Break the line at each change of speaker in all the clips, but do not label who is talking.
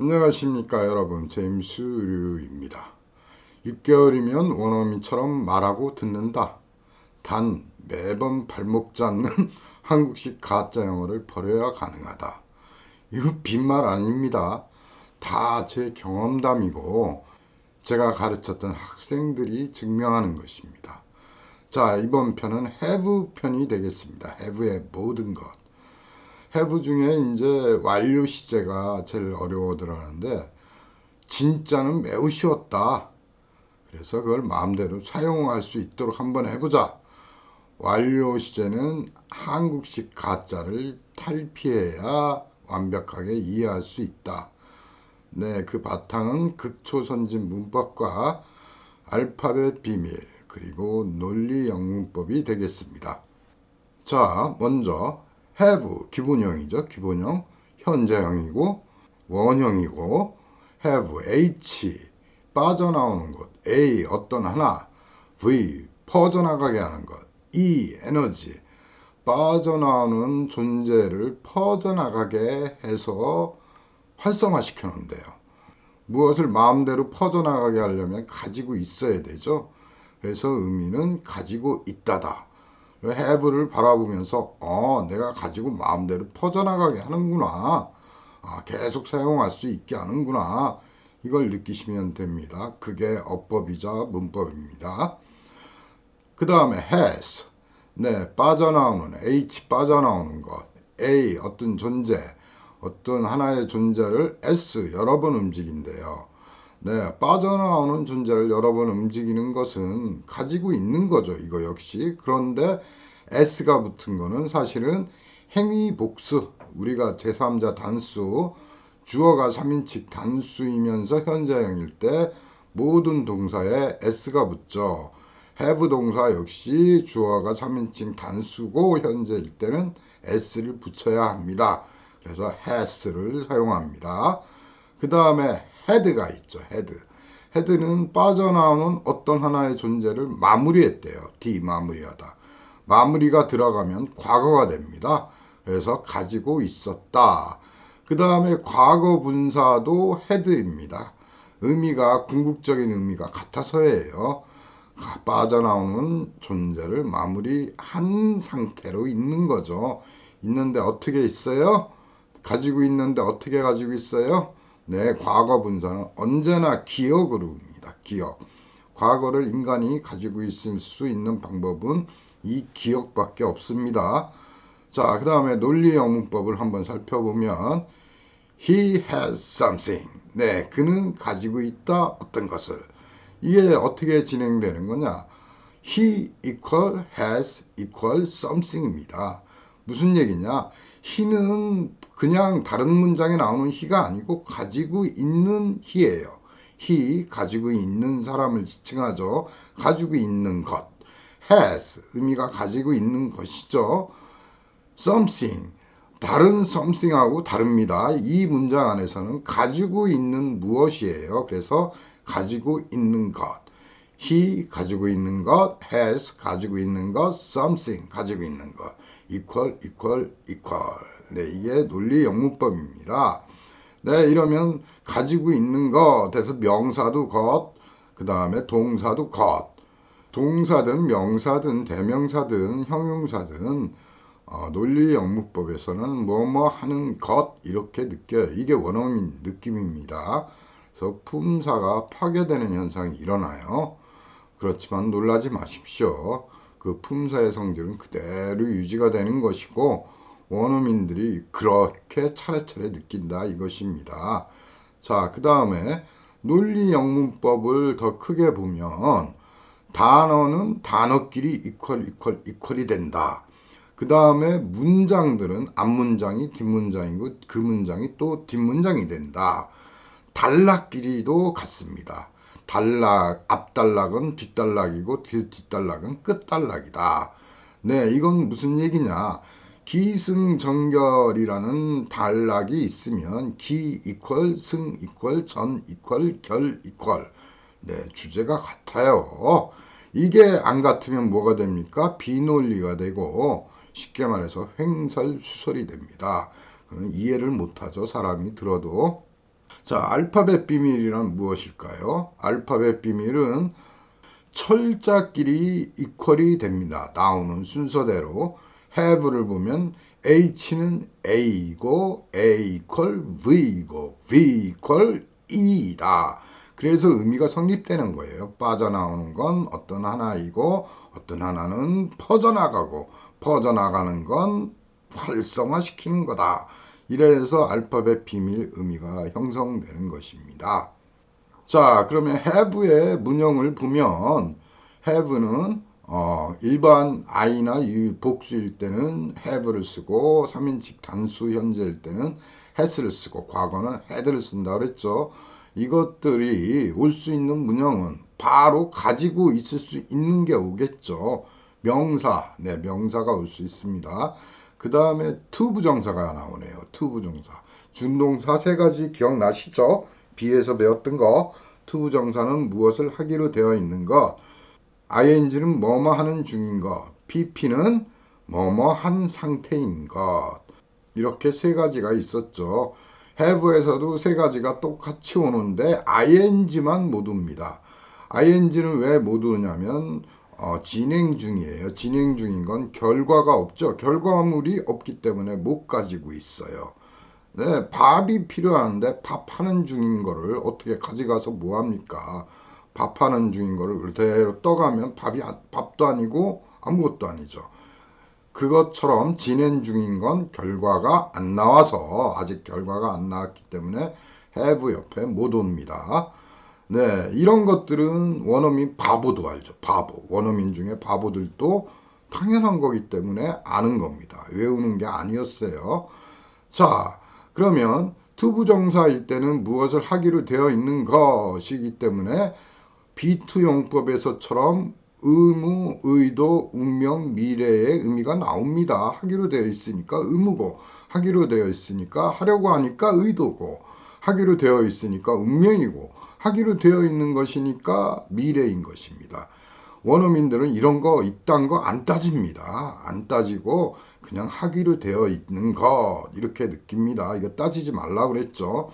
안녕하십니까 여러분, 제임스 류입니다. 6개월이면 원어민처럼 말하고 듣는다. 단 매번 발목 잡는 한국식 가짜 영어를 버려야 가능하다. 이거 빈말 아닙니다. 다 제 경험담이고 제가 가르쳤던 학생들이 증명하는 것입니다. 자, 이번 편은 have 편이 되겠습니다. have의 모든 것. have 중에 이제 완료 시제가 제일 어려워들 하는데 진짜는 매우 쉬웠다. 그래서 그걸 마음대로 사용할 수 있도록 한번 해보자. 완료 시제는 한국식 가짜를 탈피해야 완벽하게 이해할 수 있다. 네, 그 바탕은 극초선진 문법과 알파벳 비밀, 그리고 논리 영문법이 되겠습니다. 자, 먼저 have 기본형이죠. 기본형 현재형이고 원형이고 have h 빠져나오는 것, a 어떤 하나, v 퍼져나가게 하는 것, e 에너지 빠져나오는 존재를 퍼져나가게 해서 활성화시켜 놓은대요. 무엇을 마음대로 퍼져나가게 하려면 가지고 있어야 되죠. 그래서 의미는 가지고 있다다. have를 바라보면서 내가 가지고 마음대로 퍼져나가게 하는구나. 계속 사용할 수 있게 하는구나. 이걸 느끼시면 됩니다. 그게 어법이자 문법입니다. 그 다음에 has. 네, 빠져나오는, h 빠져나오는 것, a 어떤 존재, 어떤 하나의 존재를 s 여러 번 움직인대요. 네, 빠져나오는 존재를 여러 번 움직이는 것은 가지고 있는 거죠. 이거 역시. 그런데 s가 붙은 거는 사실은 행위 복수. 우리가 제3자 단수, 주어가 3인칭 단수이면서 현재형일 때 모든 동사에 s가 붙죠. have 동사 역시 주어가 3인칭 단수고 현재일 때는 s를 붙여야 합니다. 그래서 has를 사용합니다. 그 다음에 had가 있죠. had는 빠져나오는 어떤 하나의 존재를 마무리했대요. d 마무리하다. 마무리가 들어가면 과거가 됩니다. 그래서 가지고 있었다. 그 다음에 과거 분사도 had입니다. 의미가 궁극적인 의미가 같아서예요. 빠져나오는 존재를 마무리한 상태로 있는 거죠. 있는데 어떻게 있어요? 가지고 있는데 어떻게 가지고 있어요? 네, 과거 분사는 언제나 기억으로 옵니다. 기억. 과거를 인간이 가지고 있을 수 있는 방법은 이 기억밖에 없습니다. 자, 그 다음에 논리 영문법을 한번 살펴보면 He has something. 네, 그는 가지고 있다 어떤 것을. 이게 어떻게 진행되는 거냐? He equal has equal something입니다. 무슨 얘기냐? he는 그냥 다른 문장에 나오는 he가 아니고 가지고 있는 he예요. he 가지고 있는 사람을 지칭하죠. 가지고 있는 것. has 의미가 가지고 있는 것이죠. something 다른 something하고 다릅니다. 이 문장 안에서는 가지고 있는 무엇이에요. 그래서 가지고 있는 것. he 가지고 있는 것, has 가지고 있는 것, something 가지고 있는 것. equal, equal, equal. 네, 이게 논리 영문법입니다. 네, 이러면 가지고 있는 것, 그래서 명사도 것, 그 다음에 동사도 것. 동사든 명사든 대명사든 형용사든 논리 영문법에서는 뭐뭐 하는 것 이렇게 느껴요. 이게 원어민 느낌입니다. 그래서 품사가 파괴되는 현상이 일어나요. 그렇지만 놀라지 마십시오. 그 품사의 성질은 그대로 유지가 되는 것이고 원어민들이 그렇게 차례차례 느낀다 이것입니다. 자, 그 다음에 논리 영문법을 더 크게 보면 단어는 단어끼리 이퀄이 된다. 그 다음에 문장들은 앞문장이 뒷문장이고 그 문장이 또 뒷문장이 된다. 단락끼리도 같습니다. 단락, 앞단락은 뒷단락이고 그 뒷단락은 끝단락이다. 네, 이건 무슨 얘기냐? 기승전결이라는 단락이 있으면 기 이퀄, 승 이퀄, 전 이퀄, 결 이퀄. 네, 주제가 같아요. 이게 안 같으면 뭐가 됩니까? 비논리가 되고 쉽게 말해서 횡설수설이 됩니다. 이해를 못하죠. 사람이 들어도. 자, 알파벳 비밀이란 무엇일까요? 알파벳 비밀은 철자끼리 이퀄이 됩니다. 나오는 순서대로 have를 보면 H는 A이고 A 이퀄 V이고 V 이퀄 E다. 그래서 의미가 성립되는 거예요. 빠져나오는 건 어떤 하나이고 어떤 하나는 퍼져나가고 퍼져나가는 건 활성화시키는 거다. 이래서 알파벳 비밀 의미가 형성되는 것입니다. 자, 그러면 have의 문형을 보면 have는 일반 I나 복수일 때는 have를 쓰고 3인칭 단수 현재일 때는 has를 쓰고 과거는 had를 쓴다 그랬죠. 이것들이 올 수 있는 문형은 바로 가지고 있을 수 있는 게 오겠죠. 명사, 네, 명사가 올 수 있습니다. 그 다음에 to 부정사가 나오네요. to 부정사. 준동사 세 가지 기억나시죠? B에서 배웠던 거. to 부정사는 무엇을 하기로 되어 있는 것. ing는 뭐뭐 하는 중인 것. pp는 뭐뭐 한 상태인 것. 이렇게 세 가지가 있었죠. have에서도 세 가지가 똑같이 오는데 ing만 못 옵니다. ing는 왜 못 오냐면 진행 중이에요. 진행 중인 건 결과가 없죠. 결과물이 없기 때문에 못 가지고 있어요. 네, 밥이 필요한데 밥하는 중인 거를 어떻게 가져가서 뭐 합니까? 밥하는 중인 거를 그대로 떠가면 밥도 아니고 아무것도 아니죠. 그것처럼 진행 중인 건 결과가 안 나와서 아직 결과가 안 나왔기 때문에 have 옆에 못 옵니다. 네, 이런 것들은 원어민 바보도 알죠. 바보. 원어민 중에 바보들도 당연한 거기 때문에 아는 겁니다. 외우는 게 아니었어요. 자, 그러면 투부정사일 때는 무엇을 하기로 되어 있는 것이기 때문에 비투용법에서처럼 의무, 의도, 운명, 미래의 의미가 나옵니다. 하기로 되어 있으니까 의무고, 하기로 되어 있으니까 하려고 하니까 의도고, 하기로 되어 있으니까 운명이고, 하기로 되어 있는 것이니까 미래인 것입니다. 원어민들은 이런 거 이딴 거 안 따집니다. 안 따지고 그냥 하기로 되어 있는 것 이렇게 느낍니다. 이거 따지지 말라고 그랬죠.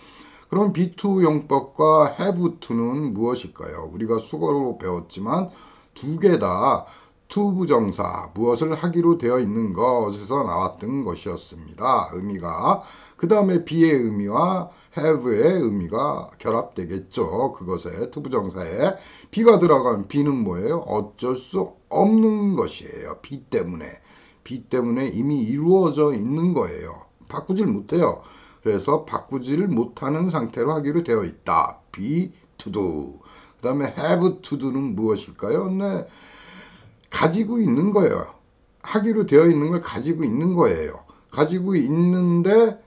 그럼 be2 용법과 have to는 무엇일까요? 우리가 수거로 배웠지만 두 개 다 to 부정사 무엇을 하기로 되어 있는 것에서 나왔던 것이었습니다. 의미가 그 다음에 be의 의미와 have의 의미가 결합되겠죠. 그것에 to 부정사에 be가 들어가면 be는 뭐예요? 어쩔 수 없는 것이에요. be 때문에 이미 이루어져 있는 거예요. 바꾸질 못해요. 그래서 바꾸지를 못하는 상태로 하기로 되어 있다. be to do. 그 다음에 have to do는 무엇일까요? 네, 가지고 있는 거예요. 하기로 되어 있는 걸 가지고 있는 거예요. 가지고 있는데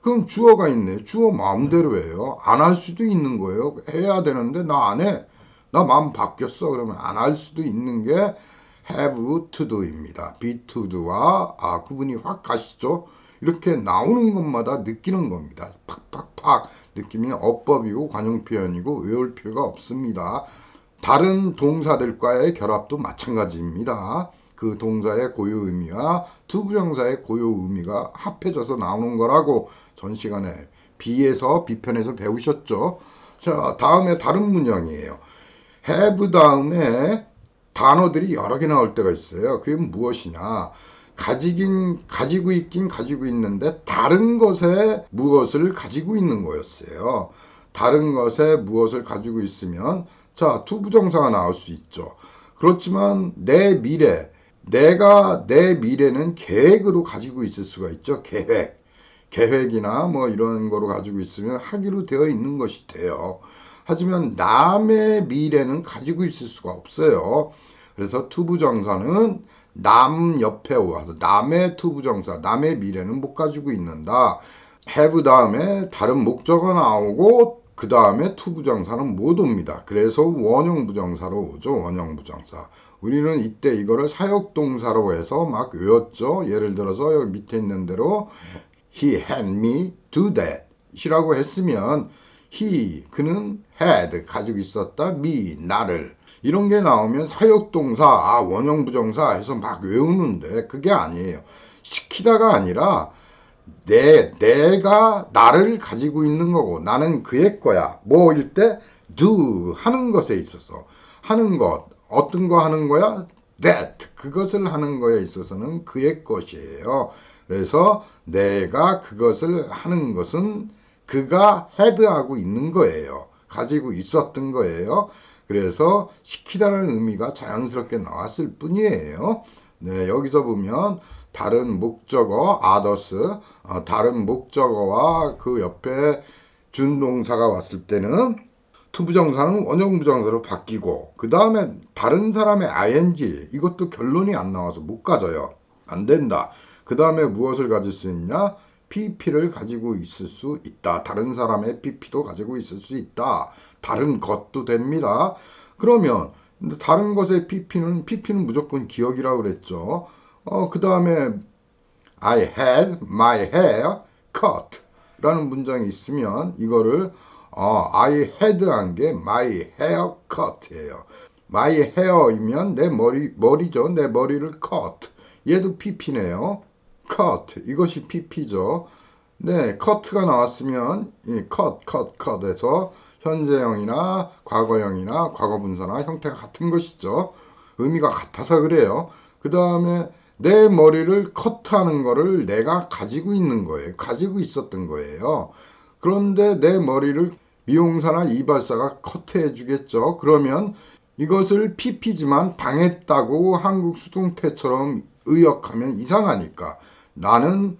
그럼 주어가 있네. 주어 마음대로 해요. 안 할 수도 있는 거예요. 해야 되는데 나 안 해. 나 마음 바뀌었어. 그러면 안 할 수도 있는 게 have to do입니다. be to do와 구분이 확 가시죠. 이렇게 나오는 것마다 느끼는 겁니다. 팍팍팍 느낌이 어법이고 관용 표현이고 외울 필요가 없습니다. 다른 동사들과의 결합도 마찬가지입니다. 그 동사의 고유 의미와 투부정사의 고유 의미가 합해져서 나오는 거라고 전 시간에 B편에서 배우셨죠. 자, 다음에 다른 문형이에요. have 다음에 단어들이 여러 개 나올 때가 있어요. 그게 무엇이냐? 가지고 있긴 가지고 있는데 다른 것에 무엇을 가지고 있는 거였어요. 다른 것에 무엇을 가지고 있으면 자, 투부정사가 나올 수 있죠. 그렇지만 내 미래는 계획으로 가지고 있을 수가 있죠. 계획이나 뭐 이런 거로 가지고 있으면 하기로 되어 있는 것이 돼요. 하지만 남의 미래는 가지고 있을 수가 없어요. 그래서 투부정사는 남 옆에 와서 남의 투부정사, 남의 미래는 못 가지고 있는다. have 다음에 다른 목적어 나오고 그 다음에 투부정사는 못 옵니다. 그래서 원형부정사로 오죠. 원형부정사. 우리는 이때 이거를 사역동사로 해서 막 외웠죠. 예를 들어서 여기 밑에 있는 대로 He had me do that 이라고 했으면 그는 had 가지고 있었다. me 나를 이런 게 나오면 사역동사 원형부정사 해서 막 외우는데 그게 아니에요. 시키다가 아니라 내가 나를 가지고 있는 거고 나는 그의 거야. 뭐일 때 do 하는 것에 있어서 하는 것 어떤 거 하는 거야? that 그것을 하는 거에 있어서는 그의 것이에요. 그래서 내가 그것을 하는 것은 그가 had하고 있는 거예요. 가지고 있었던 거예요. 그래서 시키다라는 의미가 자연스럽게 나왔을 뿐이에요. 네, 여기서 보면 다른 목적어 others 다른 목적어와 그 옆에 준동사가 왔을 때는 투부정사는 원형부정사로 바뀌고 그 다음에 다른 사람의 ing 이것도 결론이 안 나와서 못 가져요. 안 된다. 그 다음에 무엇을 가질 수 있냐? pp를 가지고 있을 수 있다. 다른 사람의 pp도 가지고 있을 수 있다. 다른 것도 됩니다. 그러면 다른 것의 pp는 무조건 기억이라고 그랬죠. 그 다음에 I had my hair cut 라는 문장이 있으면 이거를 I had 한 게 my hair cut예요. my hair이면 내 머리죠. 내 머리를 cut. 얘도 pp네요. cut. 이것이 pp죠. 네, cut가 나왔으면 이 cut에서 현재형이나 과거형이나 과거분사나 형태가 같은 것이죠. 의미가 같아서 그래요. 그 다음에 내 머리를 커트하는 거를 내가 가지고 있는 거예요. 가지고 있었던 거예요. 그런데 내 머리를 미용사나 이발사가 커트해 주겠죠. 그러면 이것을 pp지만 당했다고 한국 수동태처럼 의역하면 이상하니까 나는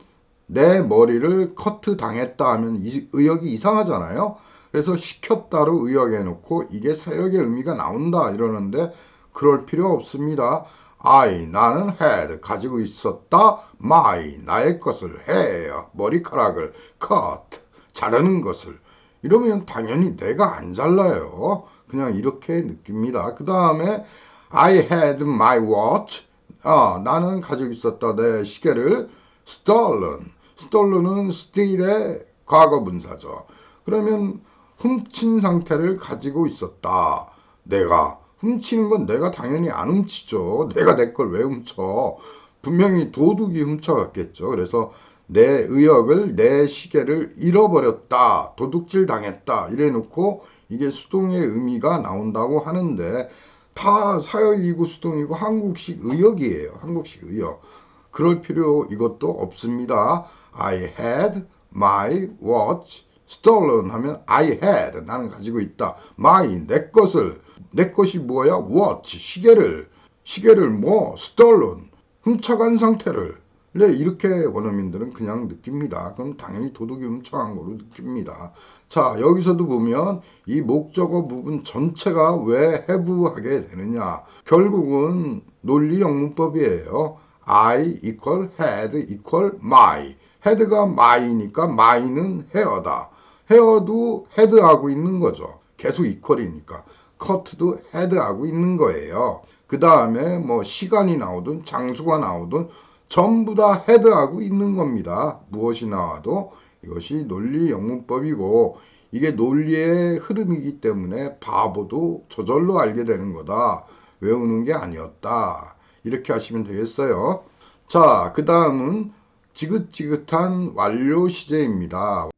내 머리를 커트 당했다 하면 의역이 이상하잖아요. 그래서 시켰다로 의역해 놓고 이게 사역의 의미가 나온다 이러는데 그럴 필요 없습니다. 나는 had 가지고 있었다. my 나의 것을 hair 머리카락을 cut 자르는 것을 이러면 당연히 내가 안 잘라요. 그냥 이렇게 느낍니다. 그 다음에 I had my watch 나는 가지고 있었다 내 시계를 stolen은 steal의 과거분사죠. 그러면 훔친 상태를 가지고 있었다. 내가 훔치는 건 내가 당연히 안 훔치죠. 내가 내 걸 왜 훔쳐? 분명히 도둑이 훔쳐갔겠죠. 그래서 내 의역을 내 시계를 잃어버렸다. 도둑질 당했다. 이래 놓고 이게 수동의 의미가 나온다고 하는데 다 사역이고 수동이고 한국식 의역이에요. 한국식 의역. 그럴 필요 이것도 없습니다. I had my watch stolen 하면 I had 나는 가지고 있다. my 내 것이 뭐야? watch 시계를 뭐 stolen 훔쳐간 상태를 네, 이렇게 원어민들은 그냥 느낍니다. 그럼 당연히 도둑이 훔쳐간 거로 느낍니다. 자, 여기서도 보면 이 목적어 부분 전체가 왜 have하게 되느냐. 결국은 논리 영문법이에요. I equal had equal my. had가 my니까 my는 hair다. hair도 had하고 있는 거죠. 계속 equal이니까. cut도 had하고 있는 거예요. 그 다음에 뭐 시간이 나오든 장소가 나오든 전부 다 had하고 있는 겁니다. 무엇이 나와도 이것이 논리 영문법이고 이게 논리의 흐름이기 때문에 바보도 저절로 알게 되는 거다. 외우는 게 아니었다. 이렇게 하시면 되겠어요. 자, 그 다음은 지긋지긋한 완료 시제입니다.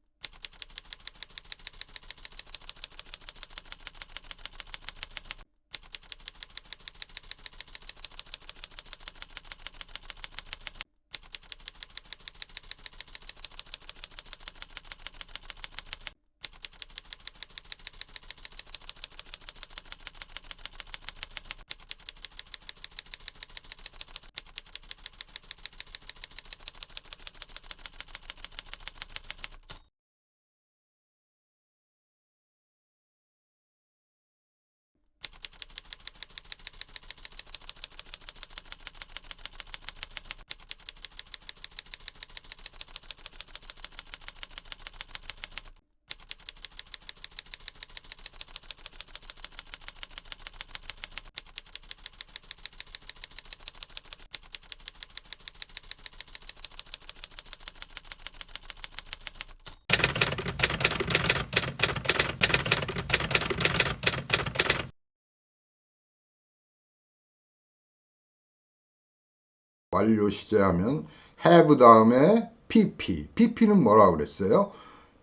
완료 시제하면 have 다음에 PP는 뭐라 그랬어요?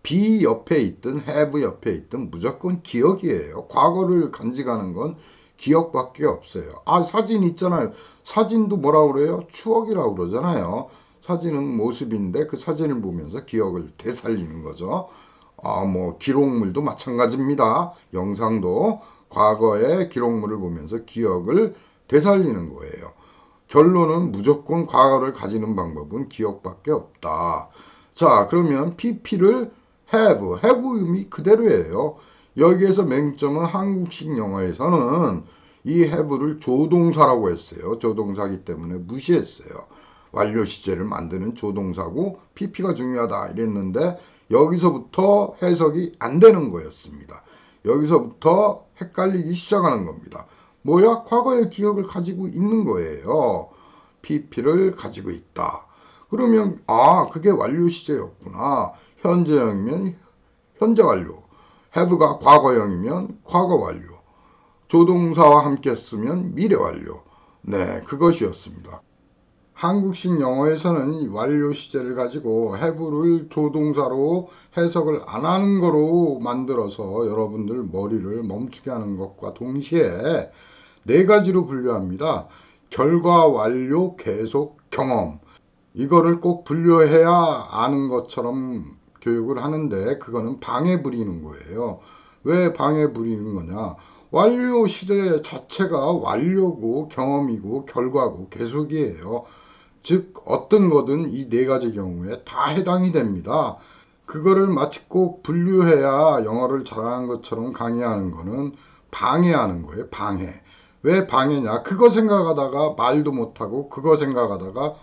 be 옆에 있든 have 옆에 있든 무조건 기억이에요. 과거를 간직하는 건 기억밖에 없어요. 아, 사진 있잖아요. 사진도 뭐라 그래요? 추억이라고 그러잖아요. 사진은 모습인데 그 사진을 보면서 기억을 되살리는 거죠. 아, 뭐 기록물도 마찬가지입니다. 영상도 과거의 기록물을 보면서 기억을 되살리는 거예요. 결론은 무조건 과거를 가지는 방법은 기억밖에 없다. 자, 그러면 PP를 have 의미 그대로예요. 여기에서 맹점은 한국식 영어에서는 이 have를 조동사라고 했어요. 조동사기 때문에 무시했어요. 완료 시제를 만드는 조동사고 PP가 중요하다 이랬는데 여기서부터 해석이 안 되는 거였습니다. 여기서부터 헷갈리기 시작하는 겁니다. 뭐야? 과거의 기억을 가지고 있는 거예요. PP를 가지고 있다. 그러면 아, 그게 완료 시제였구나. 현재형이면 현재 완료. have가 과거형이면 과거 완료. 조동사와 함께 쓰면 미래 완료. 네, 그것이었습니다. 한국식 영어에서는 이 완료 시제를 가지고 have를 조동사로 해석을 안 하는 거로 만들어서 여러분들 머리를 멈추게 하는 것과 동시에 네 가지로 분류합니다. 결과, 완료, 계속, 경험. 이거를 꼭 분류해야 아는 것처럼 교육을 하는데 그거는 방해 부리는 거예요. 왜 방해 부리는 거냐? 완료 시제 자체가 완료고 경험이고 결과고 계속이에요. 즉 어떤 거든 이 네 가지 경우에 다 해당이 됩니다. 그거를 마치 꼭 분류해야 영어를 잘하는 것처럼 강의하는 거는 방해하는 거예요. 방해. 왜 방해냐? 그거 생각하다가 말도 못하고 그거 생각하다가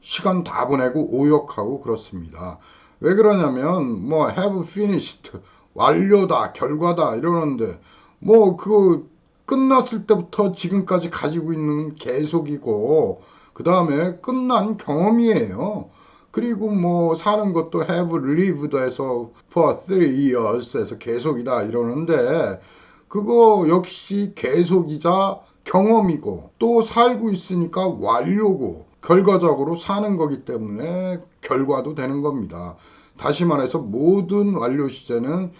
시간 다 보내고 오역하고 그렇습니다. 왜 그러냐면 뭐 have finished 완료다 결과다 이러는데 뭐 그거 끝났을 때부터 지금까지 가지고 있는 계속이고 그 다음에 끝난 경험이에요. 그리고 뭐 사는 것도 have lived 해서 for 3 years 해서 계속이다 이러는데 그거 역시 계속이자 경험이고 또 살고 있으니까 완료고 결과적으로 사는 거기 때문에 결과도 되는 겁니다. 다시 말해서 모든 완료 시제는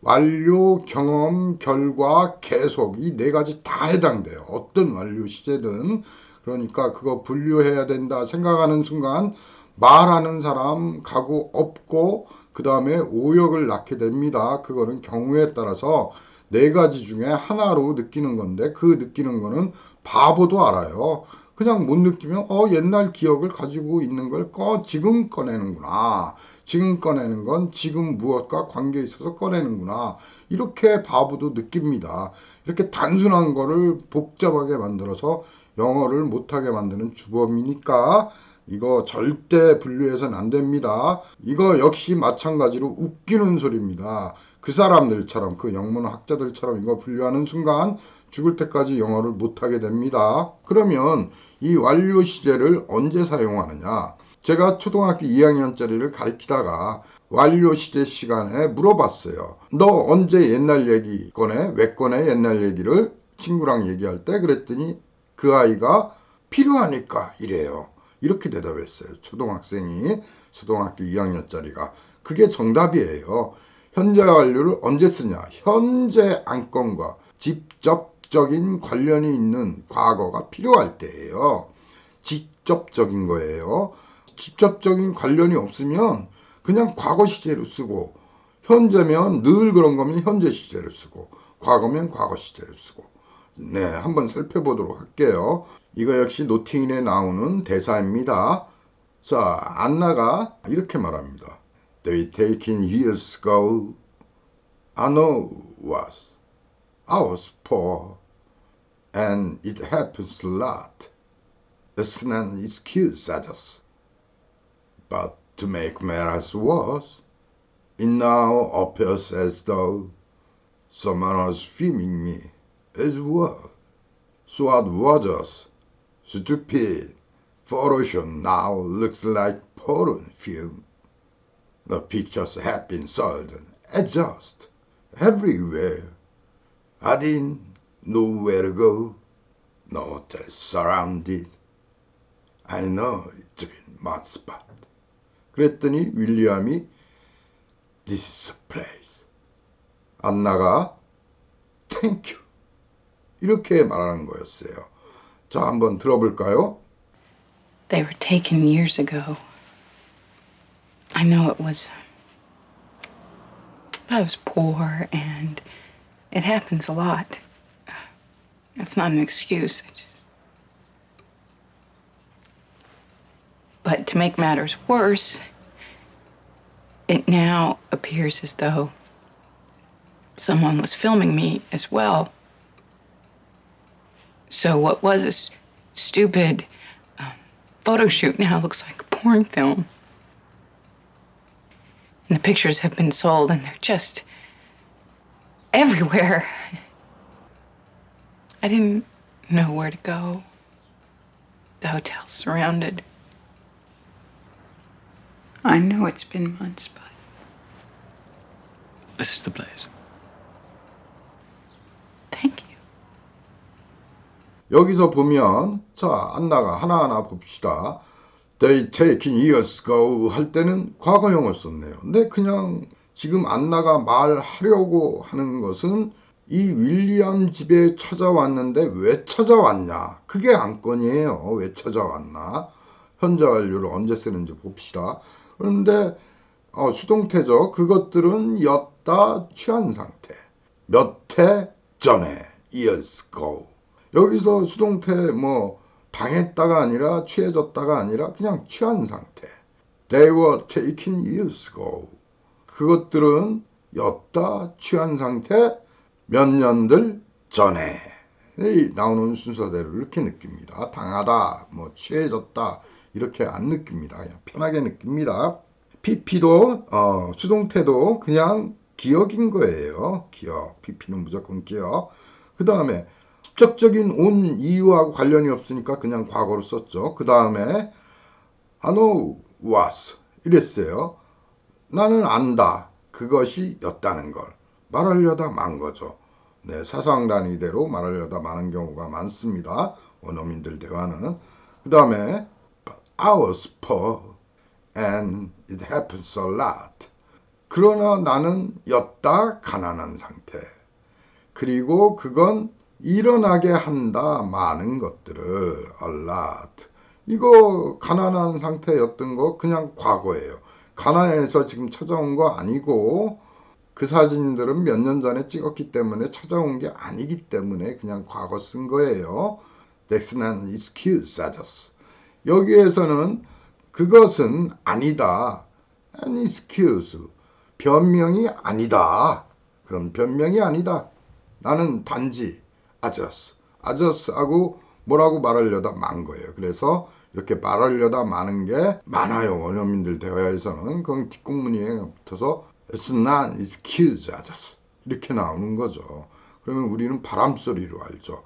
완료, 경험, 결과, 계속 이 네 가지 다 해당돼요. 어떤 완료 시제든. 그러니까 그거 분류해야 된다 생각하는 순간 말하는 사람 가고 없고 그 다음에 오역을 낳게 됩니다. 그거는 경우에 따라서 네 가지 중에 하나로 느끼는 건데 그 느끼는 거는 바보도 알아요. 그냥 못 느끼면 옛날 기억을 가지고 있는 걸 지금 꺼내는구나. 지금 꺼내는 건 지금 무엇과 관계 있어서 꺼내는구나. 이렇게 바보도 느낍니다. 이렇게 단순한 거를 복잡하게 만들어서 영어를 못하게 만드는 주범이니까 이거 절대 분류해서는 안 됩니다. 이거 역시 마찬가지로 웃기는 소리입니다. 그 사람들처럼 그 영문학자들처럼 이거 분류하는 순간 죽을 때까지 영어를 못하게 됩니다. 그러면 이 완료 시제를 언제 사용하느냐? 제가 초등학교 2학년짜리를 가르치다가 완료 시제 시간에 물어봤어요. 너 언제 옛날 얘기 꺼내? 왜 꺼내? 옛날 얘기를 친구랑 얘기할 때 그랬더니 그 아이가 필요하니까 이래요. 이렇게 대답했어요. 초등학교 2학년짜리가. 그게 정답이에요. 현재 완료를 언제 쓰냐? 현재 안건과 직접적인 관련이 있는 과거가 필요할 때예요. 직접적인 거예요. 직접적인 관련이 없으면 그냥 과거 시제로 쓰고 현재면 늘 그런 거면 현재 시제를 쓰고 과거면 과거 시제를 쓰고 네, 한번 살펴보도록 할게요. 이거 역시 노팅힐에 나오는 대사입니다. 자, 안나가 이렇게 말합니다. They taken years ago. I know I was poor and it happens a lot. It's an excuse, I just. But to make matters worse, it now appears as though someone was filming me as well. So what was us? Stupid Photoshop now looks like porn film. The pictures have been sold and adjusted everywhere. I didn't know where to go. No hotel surrounded. I know it's been months, but 그랬더니 윌리엄이 This is a place. 안나가 Thank you. 이렇게 말하는 거였어요. 자, 한번 들어볼까요?
They were taken years ago. I know it was... I was poor, and it happens a lot. That's not an excuse. But to make matters worse, it now appears as though someone was filming me as well. So what was a stupid photo shoot now looks like a porn film. And the pictures have been sold, and they're just everywhere. I didn't know where to go. The hotel's surrounded. I know it's been months, but...
This is the place.
Thank you.
여기서 보면 자, 안나가 하나하나 봅시다. They taken years ago 할 때는 과거형을 썼네요. 근데 그냥 지금 안나가 말하려고 하는 것은 이 윌리엄 집에 찾아왔는데 왜 찾아왔냐? 그게 안건이에요. 왜 찾아왔나? 현재 완료를 언제 쓰는지 봅시다. 그런데 수동태죠. 그것들은 였다 취한 상태. 몇 해 전에 years ago. 여기서 수동태 당했다가 아니라 취해졌다가 아니라 그냥 취한 상태. They were taken years ago. 그것들은 였다 취한 상태 몇 년들 전에 나오는 순서대로 이렇게 느낍니다. 당하다, 취해졌다 이렇게 안 느낍니다. 그냥 편하게 느낍니다. PP도 수동태도 그냥 기억인 거예요. 기억. PP는 무조건 기억. 그 다음에 직접적인 온 이유하고 관련이 없으니까 그냥 과거로 썼죠. 그 다음에 I know was 이랬어요. 나는 안다. 그것이 였다는 걸 말하려다 만 거죠. 네, 사상단위대로 말하려다 마는 경우가 많습니다. 원어민들 대화는. 그 다음에 I was poor and it happens a lot. 그러나 나는 였다 가난한 상태. 그리고 그건 일어나게 한다 많은 것들을 a lot. 이거 가난한 상태였던 거 그냥 과거예요. 가난해서 지금 찾아온 거 아니고 그 사진들은 몇 년 전에 찍었기 때문에 찾아온 게 아니기 때문에 그냥 과거 쓴 거예요. That's an excuse, 아저씨. 여기에서는 그것은 아니다. An excuse. 변명이 아니다. 그건 변명이 아니다. 나는 단지 아저씨하고 뭐라고 말하려다 만 거예요. 그래서 이렇게 말하려다 마는 게 많아요. 원어민들 대화에서는. 그건 뒷공문에 붙어서 It's not excuse, 아저씨. 이렇게 나오는 거죠. 그러면 우리는 바람소리로 알죠.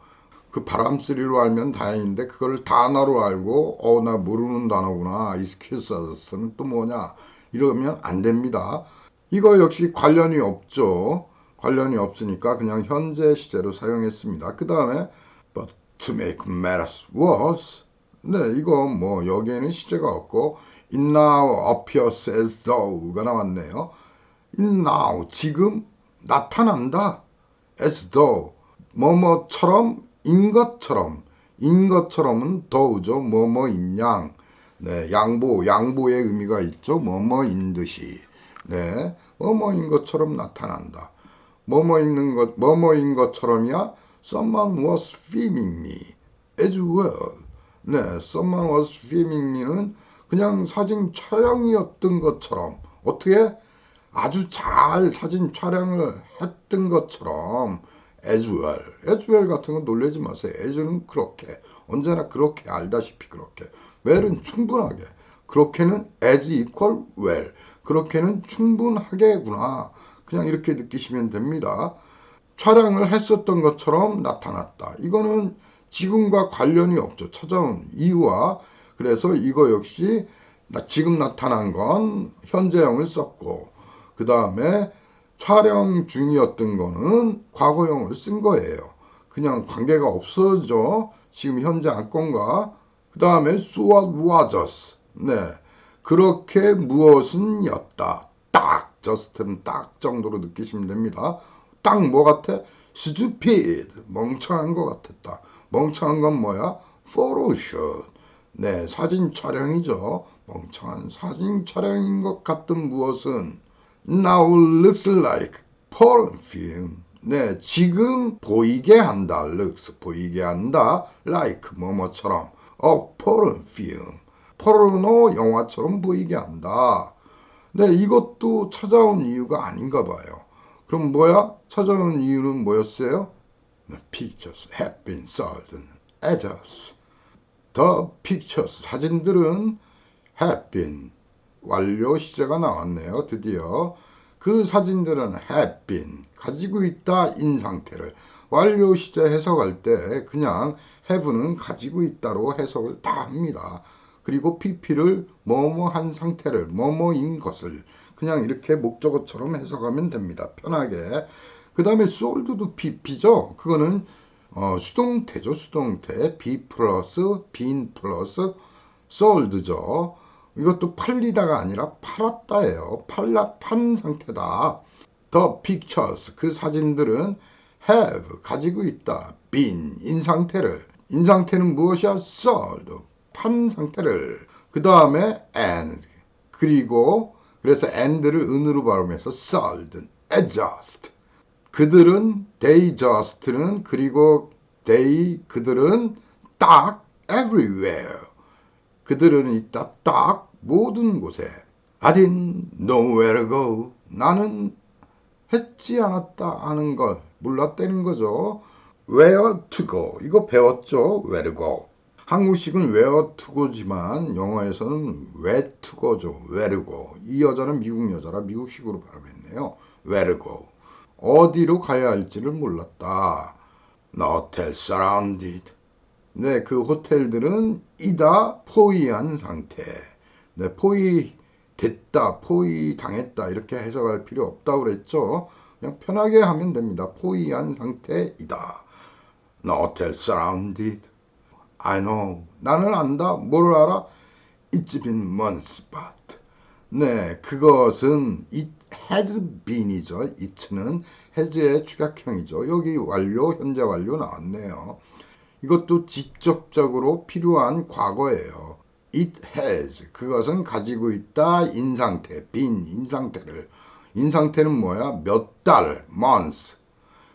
그 바람소리로 알면 다행인데 그걸 단어로 알고 나 모르는 단어구나. excuse 아저씨는 또 뭐냐. 이러면 안 됩니다. 이거 역시 관련이 없죠. 관련이 없으니까 그냥 현재 시제로 사용했습니다. 그 다음에 But to make matters worse. 네, 이거 여기에는 시제가 없고 It now appears as though가 나왔네요. It now, 지금 나타난다. As though, 뭐뭐처럼, 인 것처럼은 though죠. 뭐뭐인 양. 네, 양보의 의미가 있죠. 뭐뭐인 듯이. 네, 뭐뭐인 것처럼 나타난다. 뭐뭐인 것처럼이야. Someone was filming me as well. 네, someone was filming me는 그냥 사진 촬영이었던 것처럼 어떻게 아주 잘 사진 촬영을 했던 것처럼 as well 같은 거 놀라지 마세요. as는 그렇게 언제나 그렇게 알다시피 그렇게 well은 충분하게 그렇게는 as equal well 그렇게는 충분하게구나. 그냥 이렇게 느끼시면 됩니다. 촬영을 했었던 것처럼 나타났다. 이거는 지금과 관련이 없죠. 찾아온 이유와. 그래서 이거 역시 지금 나타난 건 현재형을 썼고 그 다음에 촬영 중이었던 거는 과거형을 쓴 거예요. 그냥 관계가 없어져. 지금 현재 안건과 그 다음에 so what was us. 네, 그렇게 무엇은 였다. 딱 just는 딱 정도로 느끼시면 됩니다. 딱 뭐 같아? stupid 멍청한 것 같았다. 멍청한 건 뭐야? photoshoot 네, 사진 촬영이죠. 멍청한 사진 촬영인 것 같은 무엇은 now looks like porn film 네, 지금 보이게 한다. looks 보이게 한다. like 뭐뭐처럼 porn film 포르노 영화처럼 보이게 한다. 네, 이것도 찾아온 이유가 아닌가 봐요. 그럼 뭐야? 찾아온 이유는 뭐였어요? The pictures have been sold as us. The pictures, 사진들은 have been, 완료 시제가 나왔네요. 드디어. 그 사진들은 have been, 가지고 있다 인 상태를. 완료 시제 해석할 때 그냥 have는 가지고 있다로 해석을 다 합니다. 그리고 pp를 뭐뭐 한 상태를, 뭐뭐인 것을 그냥 이렇게 목적어처럼 해석하면 됩니다. 편하게. 그 다음에 sold도 pp죠. 그거는 수동태죠. 수동태. be 플러스 been 플러스 sold죠. 이것도 팔리다가 아니라 팔았다예요. 판 상태다. The pictures, 그 사진들은 have, 가지고 있다. been, 인 상태를. 인 상태는 무엇이야? sold, 판 상태를. 그 다음에 and, 그리고 그래서 and를 은으로 발음해서 sold, adjust. 그들은 they just는 그리고 they 그들은 딱 everywhere. 그들은 있다 딱 모든 곳에. I didn't know where to go. 나는 했지 않았다 하는 걸 몰랐다는 거죠. Where to go. 이거 배웠죠. Where to go. 한국식은 where to go지만 영어에서는 where to go죠. where to go. 이 여자는 미국 여자라 미국식으로 발음했네요. where to go. 어디로 가야 할지를 몰랐다. The hotel surrounded. 네, 그 호텔들은 이다 포위한 상태. 네, 포위됐다, 포위당했다 이렇게 해석할 필요 없다고 그랬죠. 그냥 편하게 하면 됩니다. 포위한 상태이다. The hotel surrounded. I know. 나는 안다. 뭘 알아? It's been months, but. 네, 그것은 it had been이죠. it는 has의 축약형이죠. 여기 완료, 현재 완료 나왔네요. 이것도 직접적으로 필요한 과거예요. It has, 그것은 가지고 있다, 인상태, been, 인상태를. 인상태는 뭐야? 몇 달, months.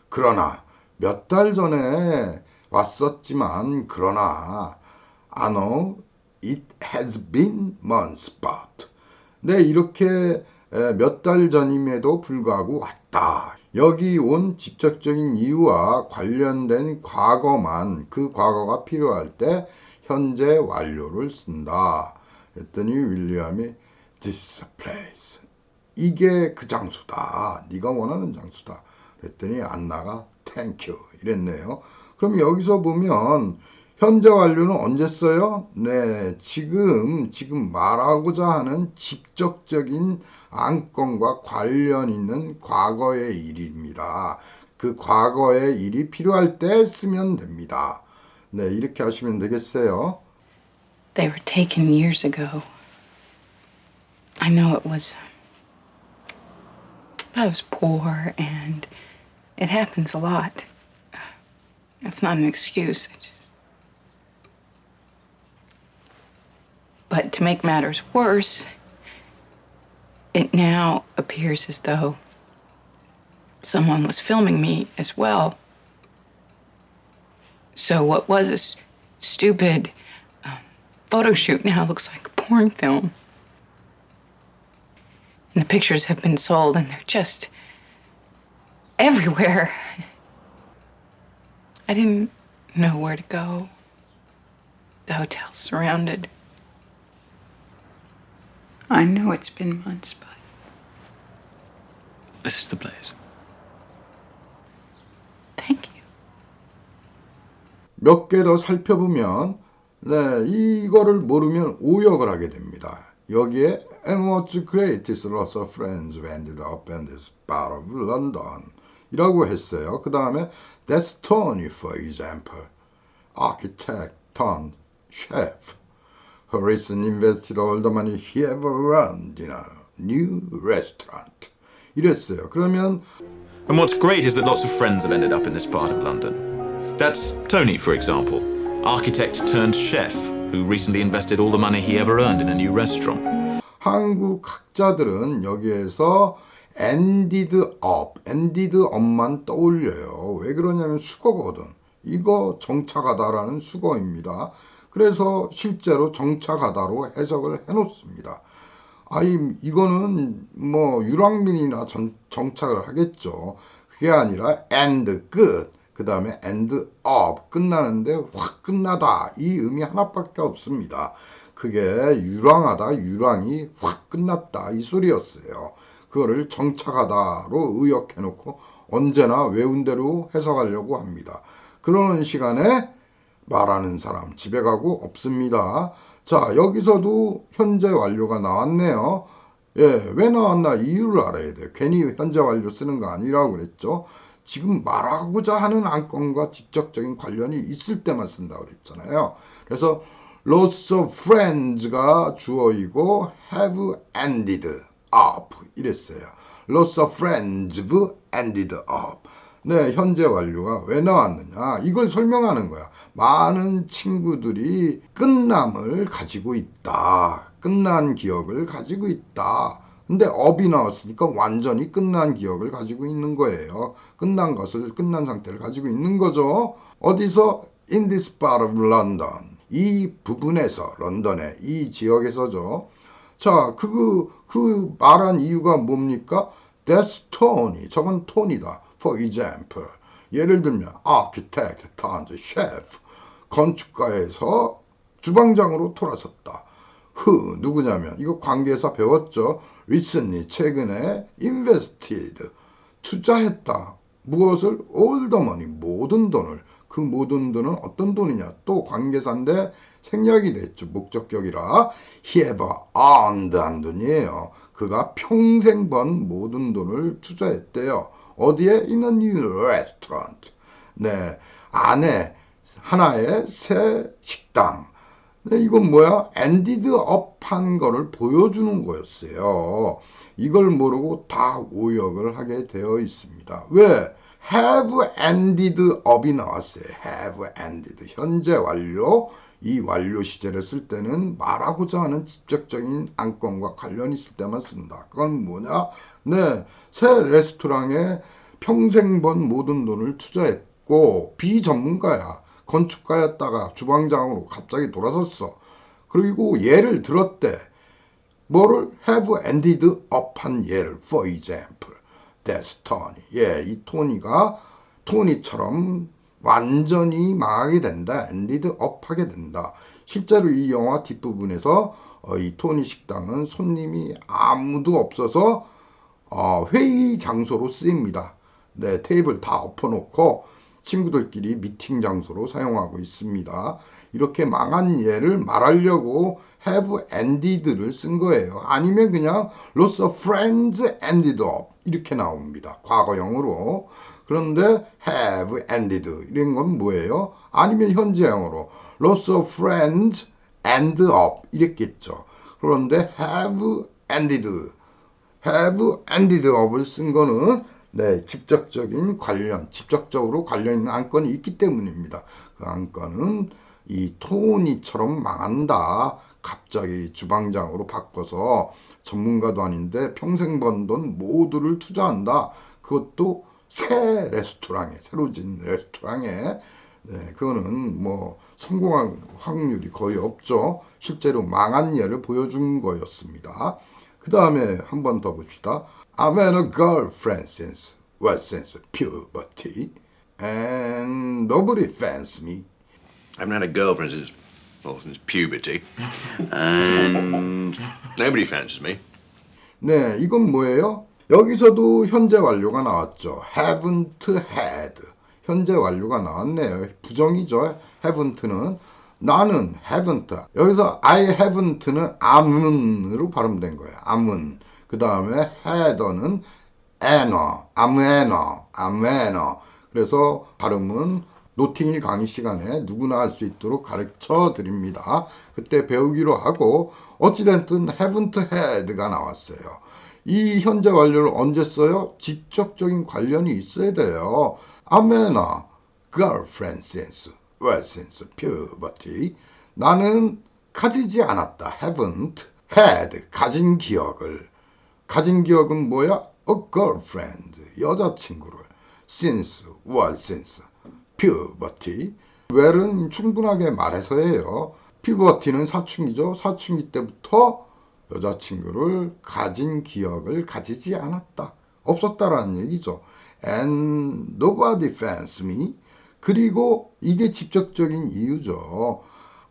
그러나 몇 달 전에 왔었지만 그러나 I know it has been months, but. 네, 이렇게 몇 달 전임에도 불구하고 왔다. 여기 온 직접적인 이유와 관련된 과거만 그 과거가 필요할 때 현재 완료를 쓴다. 했더니 윌리엄이 This is a place. 이게 그 장소다. 네가 원하는 장소다. 그랬더니 안나가 Thank you 이랬네요. 그럼 여기서 보면 현재 완료는 언제 써요? 네, 지금 말하고자 하는 직접적인 안건과 관련 있는 과거의 일입니다. 그 과거의 일이 필요할 때 쓰면 됩니다. 네, 이렇게 하시면 되겠어요.
They were taken years ago. I know it was. I was poor, and it happens a lot. That's not an excuse. But to make matters worse, it now appears as though someone was filming me as well. So what was a stupid photo shoot now looks like a porn film. And the pictures have been sold, and they're just everywhere. I didn't know where to go. The hotel's surrounded. I know it's been months, but
This is the place.
thank you.
몇 개 더 살펴보면 네, 이거를 모르면 오역을 하게 됩니다. 여기에 And what's greatest lots of friends who ended up in this part of London 이라고 했어요. 그 다음에 That's Tony, for example. Architect turned chef. Harrison invested all the money he ever earned in a new restaurant. 이랬어요. 그러면
And what's great is that lots of friends have ended up in this part of London. That's Tony, for example, architect turned chef, who recently invested all the money he ever earned in a new restaurant.
한국 학자들은 여기에서 ended up만 떠올려요. 왜 그러냐면 수거거든. 이거 정착하다라는 수거입니다. 그래서 실제로 정착하다로 해석을 해놓습니다. 이거는 뭐 유랑민이나 정착을 하겠죠. 그게 아니라 end 끝, 그 다음에 end up 끝나는데 확 끝나다 이 의미 하나밖에 없습니다. 그게 유랑하다, 유랑이 확 끝났다 이 소리였어요. 그거를 정착하다로 의역해놓고 언제나 외운 대로 해석하려고 합니다. 그러는 시간에 말하는 사람 집에 가고 없습니다. 자, 여기서도 현재 완료가 나왔네요. 예, 왜 나왔나 이유를 알아야 돼요. 괜히 현재 완료 쓰는 거 아니라고 그랬죠. 지금 말하고자 하는 안건과 직접적인 관련이 있을 때만 쓴다고 그랬잖아요. 그래서 lots of friends가 주어이고 have ended up 이랬어요. lots of friends have ended up. 네, 현재 완료가 왜 나왔느냐 이걸 설명하는 거야. 많은 친구들이 끝남을 가지고 있다. 끝난 기억을 가지고 있다. 근데 up이 나왔으니까 완전히 끝난 기억을 가지고 있는 거예요. 끝난 것을, 끝난 상태를 가지고 있는 거죠. 어디서? In this part of London. 이 부분에서, 런던의 이 지역에서죠. 자, 그 말한 이유가 뭡니까? That's Tony. 저건 톤이다. For example. 예를 들면, architect turned chef. 건축가에서 주방장으로 돌아섰다. who, 누구냐면, 이거 관계에서 배웠죠. recently, 최근에 invested, 투자했다. 무엇을? all the money, 모든 돈을. 그 모든 돈은 어떤 돈이냐? 또 관계사인데 생략이 됐죠. 목적격이라. He ever earned 한 돈이에요. 그가 평생 번 모든 돈을 투자했대요. 어디에? In a new restaurant. 네, 안에 하나의 새 식당. 네, 이건 뭐야? ended up 한 거를 보여주는 거였어요. 이걸 모르고 다 오역을 하게 되어 있습니다. 왜? have ended up이 나왔어요. have ended. 현재 완료. 이 완료 시제를 쓸 때는 말하고자 하는 직접적인 안건과 관련이 있을 때만 쓴다. 그건 뭐냐? 네, 새 레스토랑에 평생 번 모든 돈을 투자했고 비전문가야. 건축가였다가 주방장으로 갑자기 돌아섰어. 그리고 예를 들었대. 뭐를? have ended up 한 예를. For example. That's Tony. 예, 이 토니처럼 완전히 망하게 된다. ended up 하게 된다. 실제로 이 영화 뒷부분에서 이 토니 식당은 손님이 아무도 없어서 회의 장소로 쓰입니다. 네, 테이블 다 엎어놓고 친구들끼리 미팅 장소로 사용하고 있습니다. 이렇게 망한 예를 말하려고 have ended를 쓴 거예요. 아니면 그냥 lots of friends ended up 이렇게 나옵니다. 과거형으로. 그런데 have ended 이런 건 뭐예요? 아니면 현재형으로 lots of friends end up 이랬겠죠. 그런데 have ended up을 쓴 거는 네, 직접적으로 관련 있는 안건이 있기 때문입니다. 그 안건은 이 토니처럼 망한다. 갑자기 주방장으로 바꿔서 전문가도 아닌데 평생 번 돈 모두를 투자한다. 그것도 새 레스토랑에, 새로 진 레스토랑에. 네, 그거는 뭐 성공할 확률이 거의 없죠. 실제로 망한 예를 보여준 거였습니다. 그 다음에 한 번 더 봅시다. I've had a girlfriend since puberty, and nobody fancies me.
I haven't had a girlfriend since puberty, and nobody fancies me.
네, 이건 뭐예요? 여기서도 현재 완료가 나왔죠. haven't had. 현재 완료가 나왔네요. 부정이죠. haven't는. 나는 haven't. 여기서 I haven't는 am은으로 발음된 거예요. am은. 그 다음에 had는 am an. 그래서 발음은 노팅힐 강의 시간에 누구나 할 수 있도록 가르쳐 드립니다. 그때 배우기로 하고 어찌됐든 haven't had가 나왔어요. 이 현재 완료를 언제 써요? 직접적인 관련이 있어야 돼요. 아메나 girlfriend since well since puberty. 나는 가지지 않았다. haven't had 가진 기억은 뭐야? a girlfriend 여자친구를 since well since puberty. well은 충분하게 말해서예요. puberty는 사춘기죠. 사춘기 때부터 여자친구를 가진 기억을 가지지 않았다. 없었다라는 얘기죠. And nobody fans me. 그리고 이게 직접적인 이유죠.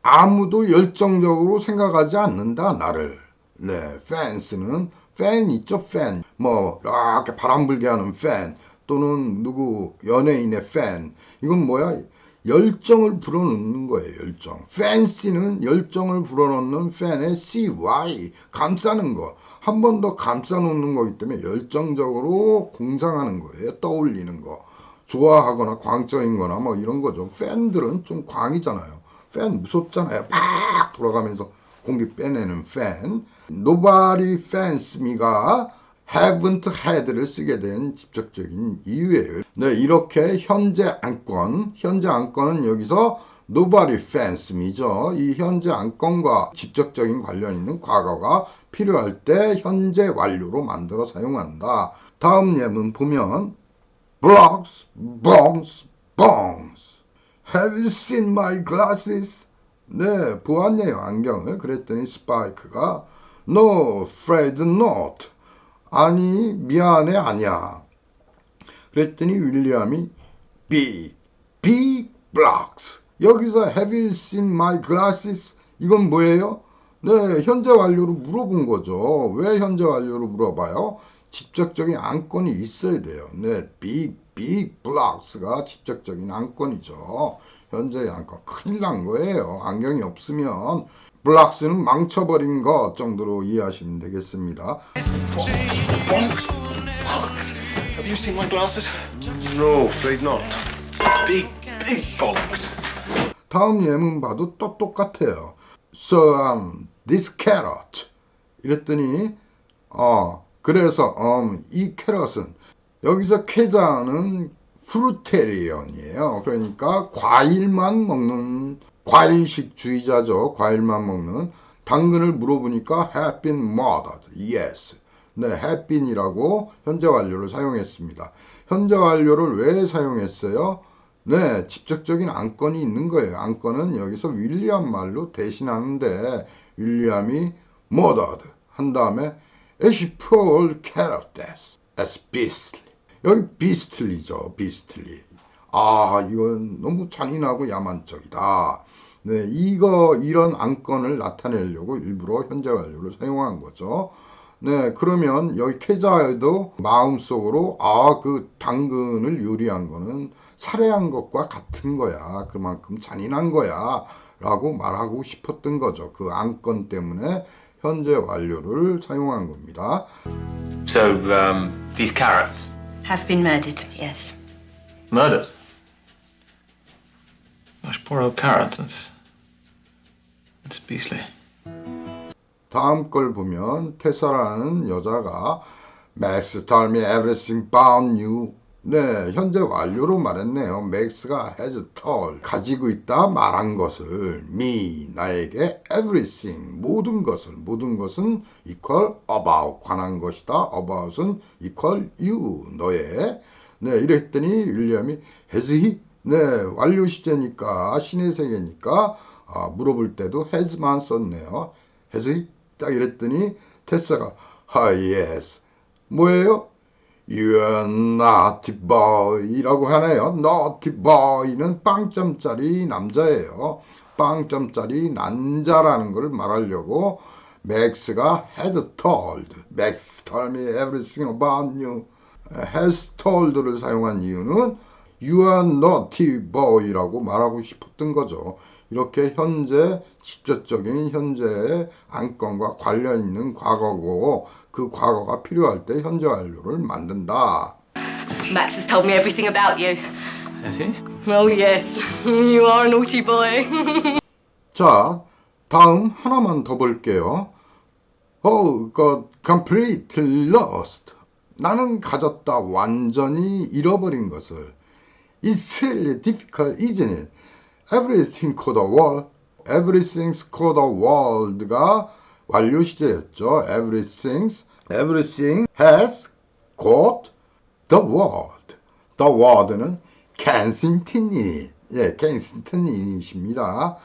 아무도 열정적으로 생각하지 않는다, 나를. 네, fans는 팬 있죠, 팬. 뭐 이렇게 바람 불게 하는 팬 또는 누구 연예인의 팬. 이건 뭐야? 열정을 불어넣는 거예요. 열정. fancy는 열정을 불어넣는 팬의 CY 감싸는 거. 한 번 더 감싸놓는 거기 때문에 열정적으로 공상하는 거예요. 떠올리는 거. 좋아하거나 광적인 거나 뭐 이런 거죠. 팬들은 좀 광이잖아요. 팬 무섭잖아요. 막 돌아가면서 공기 빼내는 팬. Nobody fans me가 haven't had를 쓰게 된 직접적인 이유예요. 네, 이렇게 현재 안건은 여기서 nobody fans me죠. 이 현재 안건과 직접적인 관련 있는 과거가 필요할 때 현재 완료로 만들어 사용한다. 다음 예문 보면 blocks, bongs, bongs. Have you seen my glasses? 네, 보았네요, 안경을. 그랬더니 스파이크가 No, afraid not. 아니, 미안해, 아니야. 그랬더니 윌리엄이 big blocks. 여기서 have you seen my glasses? 이건 뭐예요? 네, 현재 완료로 물어본 거죠. 왜 현재 완료로 물어봐요? 직접적인 안건이 있어야 돼요. 네, big blocks가 직접적인 안건이죠. 현재의 안건. 큰일 난 거예요. 안경이 없으면. 블록스는 망쳐버린 것 정도로 이해하시면 되겠습니다.
Have you seen my glasses? No, afraid not. Big bollocks.
다음 예문 봐도 또 똑같아요. So, this carrot. 이랬더니, 그래서, 이 캐럿은, 여기서 캐자는 프루테리언이에요. 그러니까 과일만 먹는 과일식주의자죠. 과일만 먹는. 당근을 물어보니까 have been murdered. Yes. 네, have been이라고 현재 완료를 사용했습니다. 현재 완료를 왜 사용했어요? 네, 직접적인 안건이 있는 거예요. 안건은 여기서 윌리엄 말로 대신하는데 윌리엄이 murdered 한 다음에 as poor carrots as beastly. 여기 beastly죠. beastly. 이건 너무 잔인하고 야만적이다. 네, 이런 안건을 나타내려고 일부러 현재 완료를 사용한 거죠. 네, 그러면 여기 캐자에도 마음속으로 그 당근을 요리한 거는 살해한 것과 같은 거야. 그만큼 잔인한 거야. 라고 말하고 싶었던 거죠. 그 안건 때문에 현재 완료를 사용한 겁니다.
So, these carrots.
Have been murdered, yes.
Murdered? Gosh, poor old carrot. It's beastly.
다음 걸 보면 테사라는 여자가 Max told me everything about you. 네, 현재 완료로 말했네요. Max가 has told, 가지고 있다 말한 것을 me, 나에게 everything, 모든 것은 equal about, 관한 것이다. about은 equal you, 너의. 네, 이랬더니 윌리엄이 has he? 네, 완료 시제니까 신의 세계니까 물어볼 때도 has만 썼네요. has he? 딱 이랬더니 테사가 yes. 뭐예요? You're naughty boy라고 하네요. naughty boy는 빵점짜리 남자예요. 빵점짜리 남자라는 걸 말하려고 Max가 has told. Max told me everything about you. has told를 사용한 이유는 You're naughty boy라고 말하고 싶었던 거죠. 이렇게 현재 직접적인 현재의 안건과 관련 있는 과거고 그 과거가 필요할 때 현재 완료를 만든다.
Max has told me everything about you.
Is he?
Oh, yes. You are a naughty boy.
자, 다음 하나만 더 볼게요. Oh, got completely lost. 나는 가졌다, 완전히 잃어버린 것을. It's really difficult, isn't it? Everything called a world. Everything's called a world가 완료 시제였죠. Everything has got the world. The world는 켄싱턴이, 켄싱턴이십니다.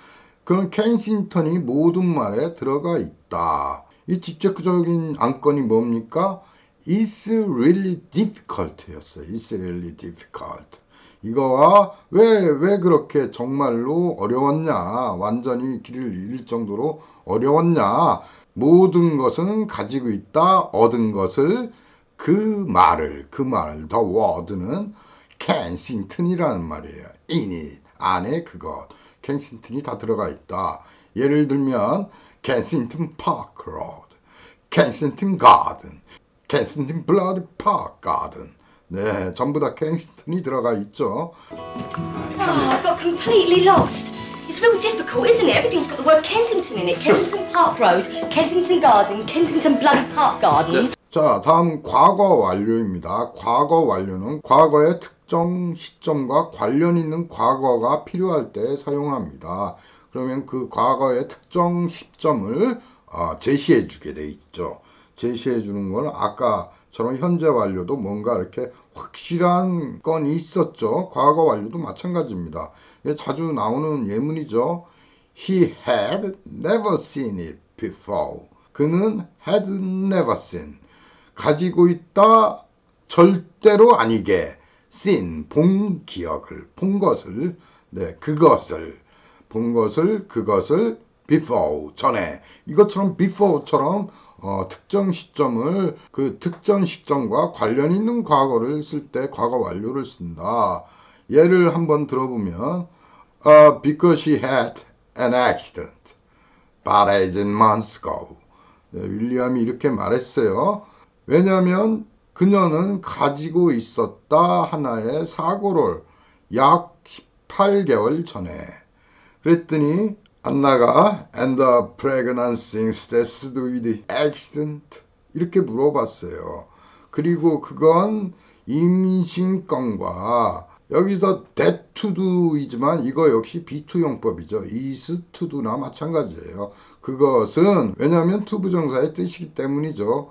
그런 켄싱턴이 모든 말에 들어가 있다. 이 직접적인 안건이 뭡니까? It's really difficult 였어요. It's really difficult. 이거와 왜 그렇게 정말로 어려웠냐, 완전히 길을 잃을 정도로 어려웠냐, 모든 것은 가지고 있다, 얻은 것을, 그 말, the word는 켄싱턴이라는 말이에요. in it, 안에 그것, 켄싱턴이 다 들어가 있다. 예를 들면 켄싱턴 파크 로드, 켄싱턴 가든, 켄싱턴 블러드 파크 가든. 네, 전부 다 켄싱턴이 들어가 있죠.
Oh, I got completely lost. It's real difficult, isn't it? Everything's got the word Kensington in it. Kensington Park Road, Kensington Garden, Kensington Bloody Park Garden.
자, 다음 과거 완료입니다. 과거 완료는 과거의 특정 시점과 관련 있는 과거가 필요할 때 사용합니다. 그러면 그 과거의 특정 시점을 제시해 주게 돼 있죠. 제시해 주는 건 아까처럼 현재 완료도 뭔가 이렇게 확실한 건이 있었죠. 과거 완료도 마찬가지입니다. 자주 나오는 예문이죠. He had never seen it before. 그는 had never seen. 가지고 있다, 절대로 아니게. seen, 본 기억을, 본 것을, 네, 그것을, 본 것을, 그것을, before, 전에. 이것처럼 before처럼 특정 시점을, 그 특정 시점과 관련 있는 과거를 쓸 때 과거 완료를 쓴다. 예를 한번 들어보면 because she had an accident but 18 months ago. 네, 윌리엄이 이렇게 말했어요. 왜냐하면 그녀는 가지고 있었다 하나의 사고를 약 18개월 전에. 그랬더니 안나가 and the pregnancy started with accident 이렇게 물어봤어요. 그리고 그건 임신건과 여기서 that to do이지만 이거 역시 be2 용법이죠. is to do나 마찬가지예요. 그것은 왜냐하면 to 부정사의 뜻이기 때문이죠.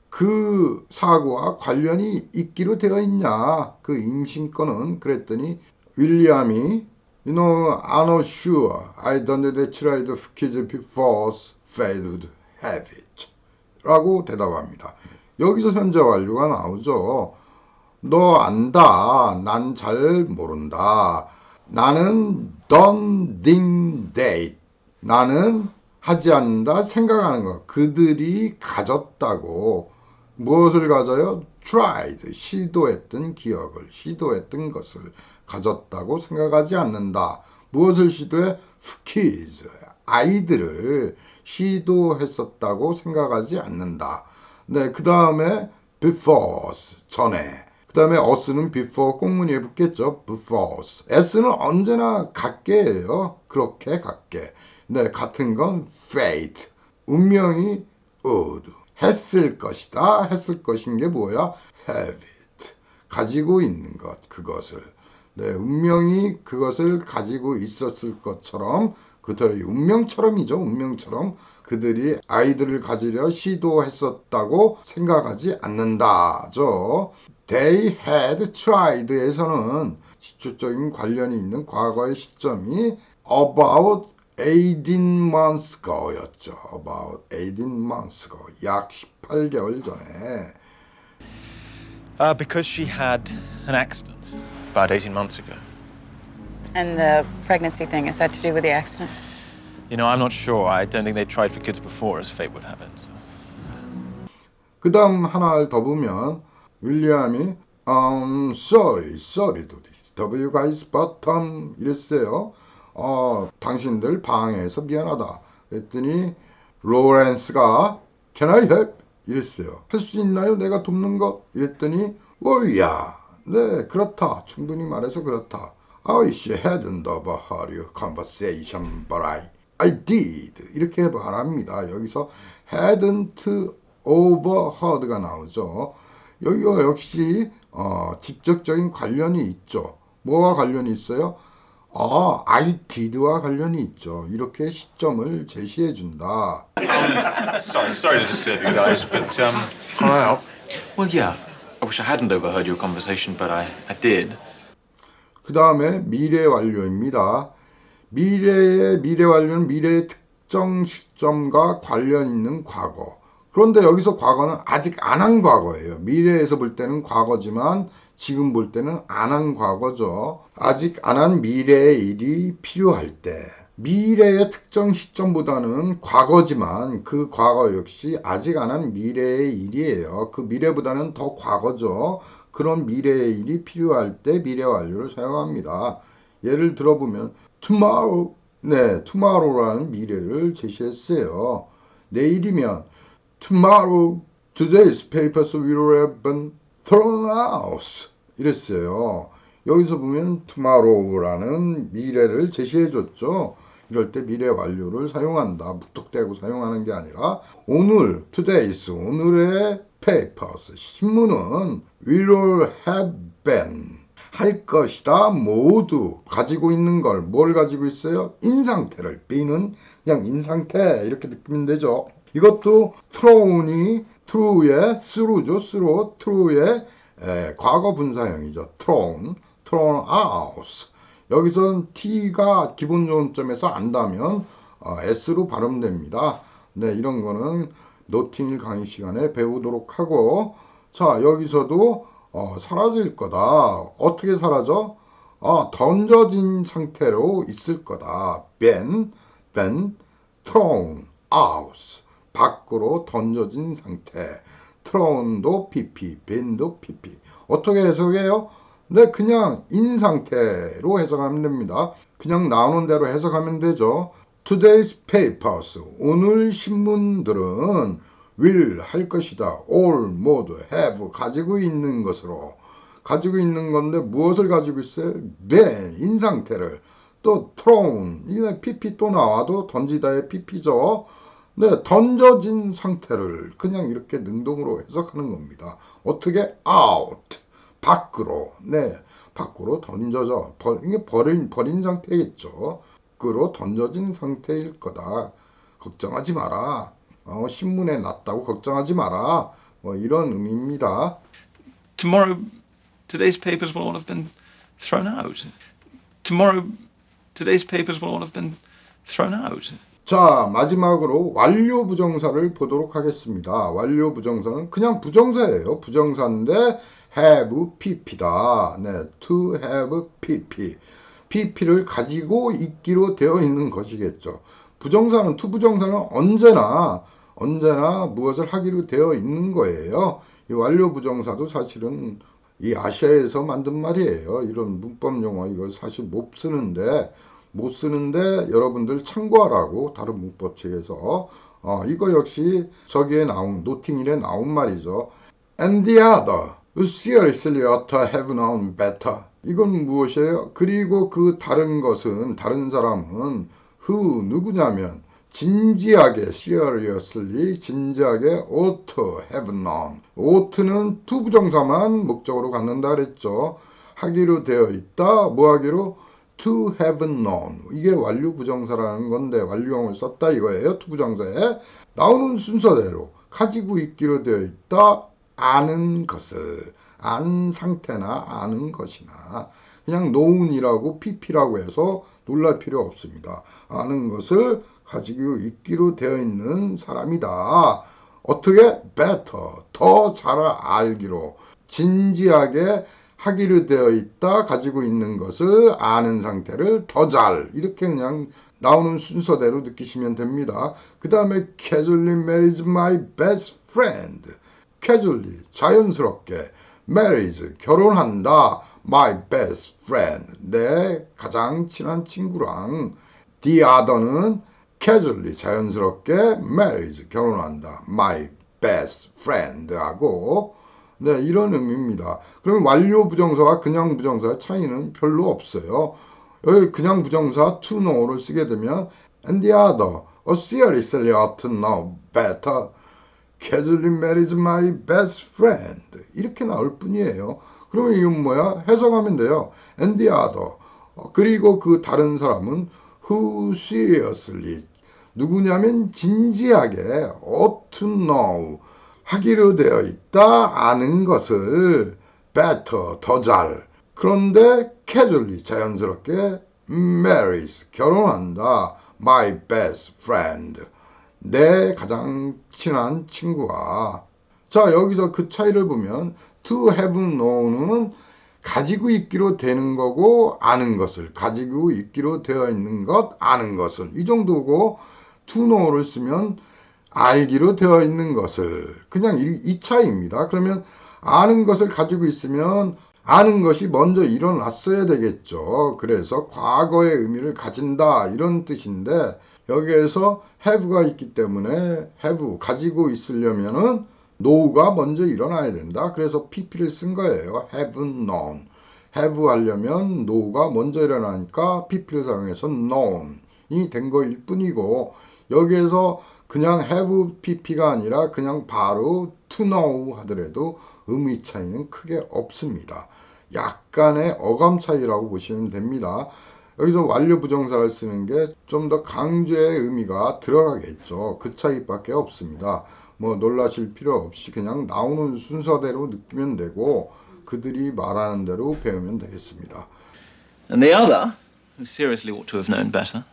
그 사고와 관련이 있기로 되어 있냐, 그 임신건은. 그랬더니 윌리엄이 You know, I'm not sure. I don't tried kids before failed habit. 라고 대답합니다. 여기서 현재 완료가 나오죠. 너 안다. 난 잘 모른다. 나는 don't think that. 나는 하지 않는다. 생각하는 것. 그들이 가졌다고. 무엇을 가져요? tried. 시도했던 기억을, 시도했던 것을 가졌다고 생각하지 않는다. 무엇을 시도해? kids. 아이들을 시도했었다고 생각하지 않는다. 네, 그 다음에 before. 전에. 그 다음에 us는 before 꽁무니에 붙겠죠. before. s는 언제나 같게예요. 그렇게 같게. 네, 같은 건 fate. 운명이 would. 했을 것이다. 했을 것인 게 뭐야? have it. 가지고 있는 것, 그것을. 네, 운명이 그것을 가지고 있었을 것처럼, 그들이 운명처럼이죠. 운명처럼 그들이 아이들을 가지려 시도했었다고 생각하지 않는다죠. They had tried에서는 직접적인 관련이 있는 과거의 시점이 about 18 months ago였죠. About 18 months ago. 약 18개월 전에.
Because she had an accident about 18 months ago.
And the pregnancy thing, is that to do with the accident?
You know, I'm not sure. I don't think they tried for kids before, as fate would have it. So.
그 다음 하나를 더 보면 윌리엄이 sorry to disturb you guys, but 이랬어요. 당신들 방해해서 미안하다. 그랬더니 로렌스가 Can I help? 이랬어요. 할 수 있나요? 내가 돕는 것? 이랬더니 Well, yeah. 네, 그렇다. 충분히 말해서 그렇다. I wish I hadn't overheard your conversation, but I did. 이렇게 말합니다. 여기서 hadn't overheard가 나오죠. 여기가 역시 직접적인 관련이 있죠. 뭐와 관련이 있어요? I did와 관련이 있죠. 이렇게 시점을 제시해 준다.
Sorry to disturb you guys, but
Can I help?
well, yeah. I wish I hadn't overheard your conversation, but I did.
그 다음에 미래 완료입니다. 미래 완료는 미래의 특정 시점과 관련 있는 과거. 그런데 여기서 과거는 아직 안 한 과거예요. 미래에서 볼 때는 과거지만 지금 볼 때는 안 한 과거죠. 아직 안 한 미래의 일이 필요할 때. 미래의 특정 시점보다는 과거지만 그 과거 역시 아직 안 한 미래의 일이에요. 그 미래보다는 더 과거죠. 그런 미래의 일이 필요할 때 미래 완료를 사용합니다. 예를 들어보면 tomorrow, 네, tomorrow라는 미래를 제시했어요. 내일이면 tomorrow, today's papers will have been thrown out. 이랬어요. 여기서 보면 tomorrow라는 미래를 제시해줬죠. 이럴 때 미래 완료를 사용한다. 무턱대고 사용하는 게 아니라 오늘, today's, 오늘의 papers, 신문은 will have been, 할 것이다. 모두 가지고 있는 걸, 뭘 가지고 있어요? 인상태를. be는 그냥 인상태 이렇게 느끼면 되죠. 이것도 thrown이 through의 through죠. through의 과거 분사형이죠. thrown out. 여기서는 t가 기본 조음점에서 안다면 s로 발음됩니다. 네, 이런 거는 노팅힐 강의 시간에 배우도록 하고, 자, 여기서도 사라질 거다. 어떻게 사라져? 던져진 상태로 있을 거다. been thrown out. 밖으로 던져진 상태. thrown도 pp, been도 pp. 어떻게 해석해요? 네, 그냥 인 상태로 해석하면 됩니다. 그냥 나오는 대로 해석하면 되죠. Today's papers, 오늘 신문들은 will, 할 것이다. all, 모두, have, 가지고 있는 것으로. 가지고 있는 건데 무엇을 가지고 있어요? been, 인 상태를. 또 thrown, 이게 pp 또 나와도 던지다의 pp죠. 네, 던져진 상태를 그냥 이렇게 능동으로 해석하는 겁니다. 어떻게? out. 밖으로, 네, 밖으로 던져져. 이게 버린 상태겠죠. 밖으로 던져진 상태일 거다. 걱정하지 마라. 신문에 났다고 걱정하지 마라. 뭐 이런 의미입니다.
Tomorrow, today's papers will all have been thrown out. Tomorrow, today's papers will all have been thrown out.
자, 마지막으로 완료 부정사를 보도록 하겠습니다. 완료 부정사는 그냥 부정사예요. 부정사인데 have pp다. 네, to have pp. pp를 가지고 있기로 되어 있는 것이겠죠. 부정사는, to 부정사는 언제나 무엇을 하기로 되어 있는 거예요. 이 완료 부정사도 사실은 이 아시아에서 만든 말이에요. 이런 문법 용어 이걸 사실 못 쓰는데 여러분들 참고하라고 다른 문법책에서 이거 역시 저기에 나온 노팅힐에 나온 말이죠. And the other seriously ought to have known better. 이건 무엇이에요? 그리고 그 다른 것은, 다른 사람은 who, 누구냐면 진지하게, seriously, 진지하게 ought to have known. ought는 to 부정사만 목적으로 갖는다 그랬죠. 하기로 되어 있다. 뭐 하기로? to have known. 이게 완료 부정사라는 건데 완료형을 썼다 이거예요. to 부정사에 나오는 순서대로 가지고 있기로 되어 있다. 아는 것을, 안 상태나 아는 것이나 그냥 known이라고 pp라고 해서 놀랄 필요 없습니다. 아는 것을 가지고 있기로 되어 있는 사람이다. 어떻게? better, 더 잘 알기로, 진지하게 하기로 되어 있다. 가지고 있는 것을 아는 상태를 더 잘, 이렇게 그냥 나오는 순서대로 느끼시면 됩니다. 그 다음에 casually marries my best friend. casually, 자연스럽게, marries, 결혼한다. my best friend, 내 가장 친한 친구랑. the other는 casually, 자연스럽게, marries, 결혼한다. my best friend 하고 네, 이런 의미입니다. 그럼 완료 부정사와 그냥 부정사의 차이는 별로 없어요. 여기 그냥 부정사 to know를 쓰게 되면 and the other, seriously ought to know better. casually marries my best friend. 이렇게 나올 뿐이에요. 그러면 이건 뭐야? 해석하면 돼요. and the other. 그리고 그 다른 사람은 who seriously. 누구냐면 진지하게 ought to know. 하기로 되어 있다. 아는 것을 better. 더 잘. 그런데 casually. 자연스럽게 marries. 결혼한다. my best friend. 내 가장 친한 친구와. 자, 여기서 그 차이를 보면 to have know는 가지고 있기로 되는 거고 아는 것을, 가지고 있기로 되어 있는 것, 아는 것을, 이 정도고 to know를 쓰면 알기로 되어 있는 것을, 그냥 이 차이입니다. 그러면 아는 것을 가지고 있으면 아는 것이 먼저 일어났어야 되겠죠. 그래서 과거의 의미를 가진다 이런 뜻인데 여기에서 have가 있기 때문에 have 가지고 있으려면은 know가 먼저 일어나야 된다. 그래서 pp를 쓴 거예요. have known. have 하려면 know가 먼저 일어나니까 pp를 사용해서 known이 된 거일 뿐이고 여기에서 그냥 have pp가 아니라 그냥 바로 to know 하더라도 의미 차이는 크게 없습니다. 약간의 어감 차이라고 보시면 됩니다. 여기서 완료 부정사를 쓰는 게 좀 더 강조의 의미가 들어가겠죠. 그 차이밖에 없습니다. 뭐 놀라실 필요 없이 그냥 나오는 순서대로 느끼면 되고 그들이 말하는 대로 배우면 되겠습니다.
And the other, who seriously ought to have known better,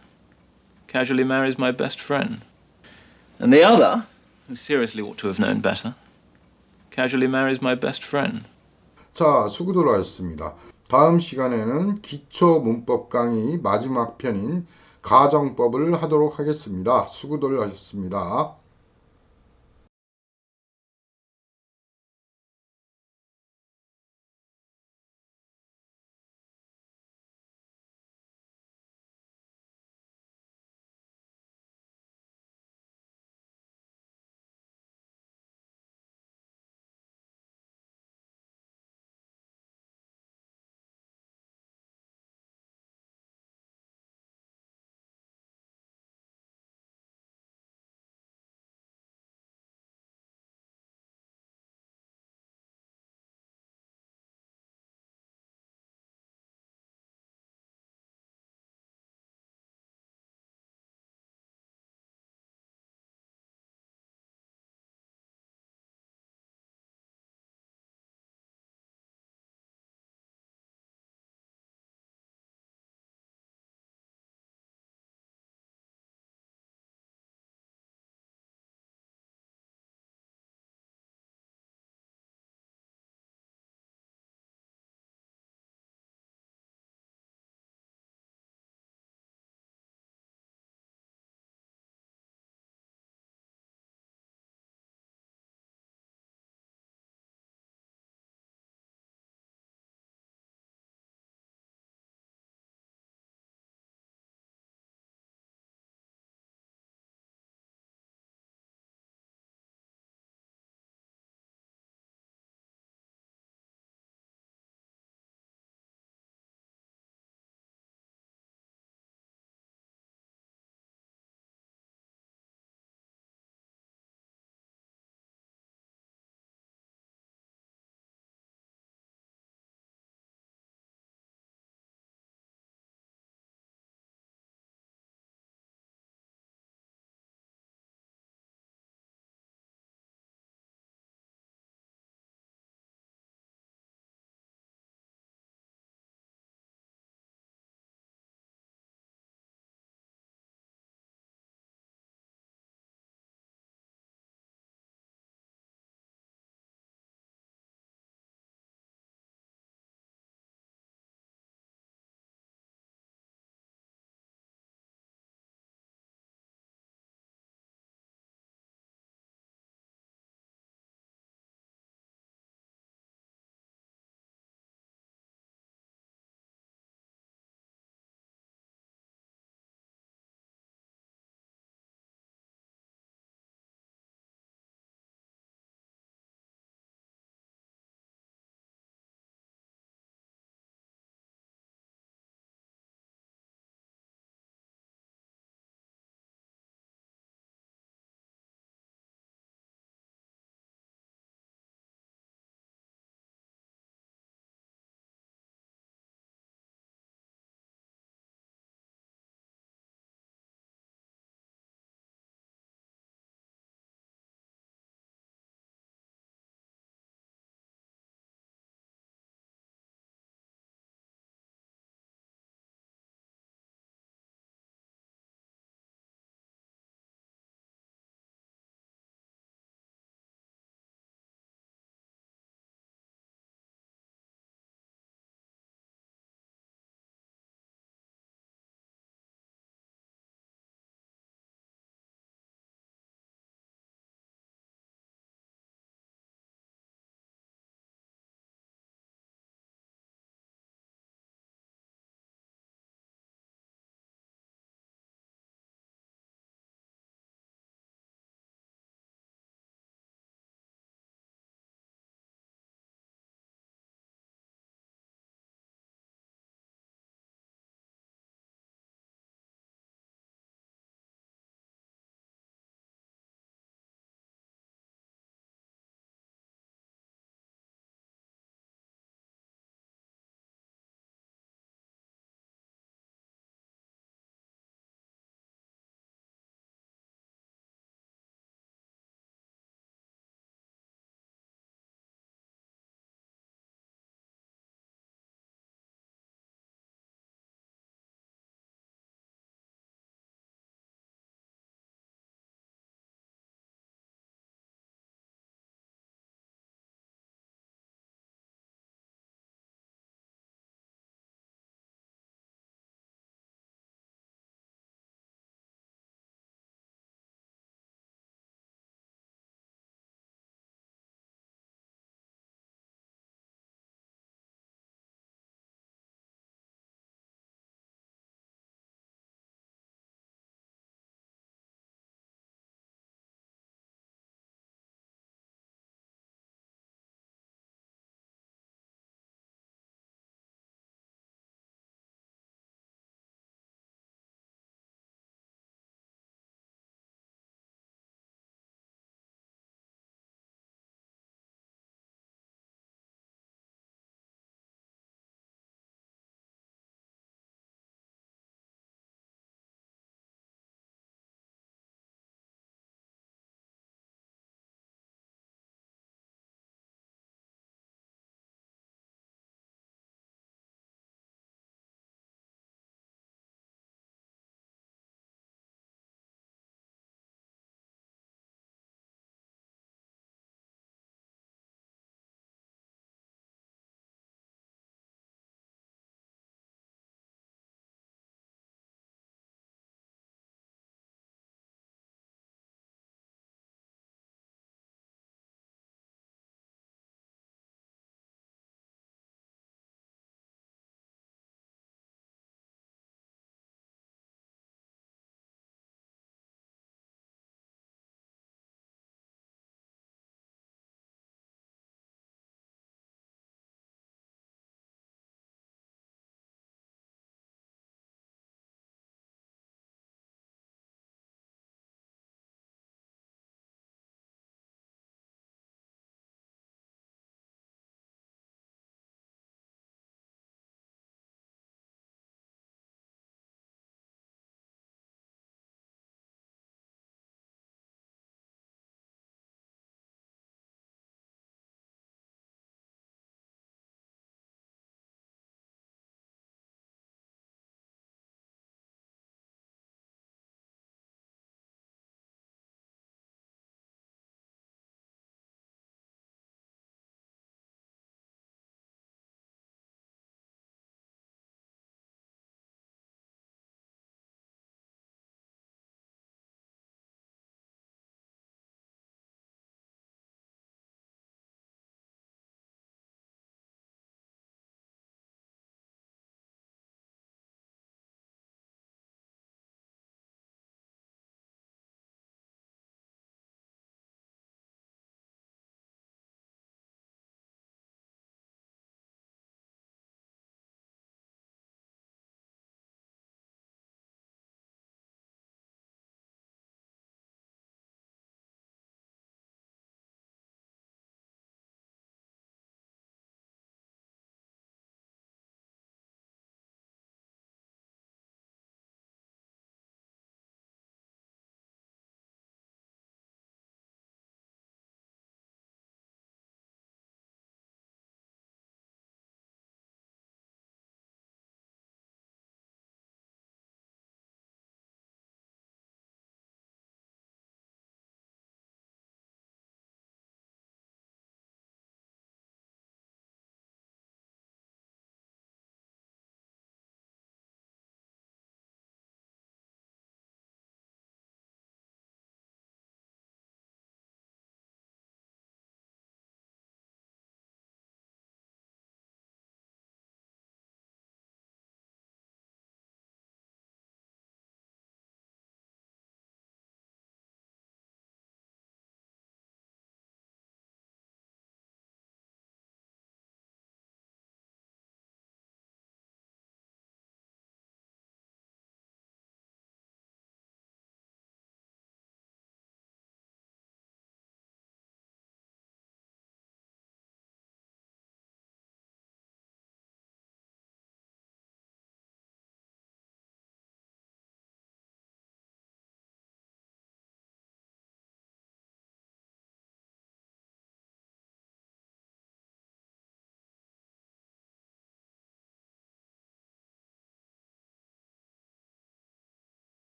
casually marries my best friend. And the other, who seriously ought to have known better, casually marries my best friend.
자, 수고들 하셨습니다. 다음 시간에는 기초 문법 강의 마지막 편인 가정법을 하도록 하겠습니다. 수고들 하셨습니다.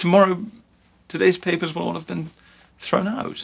tomorrow, today's papers will all have been thrown out.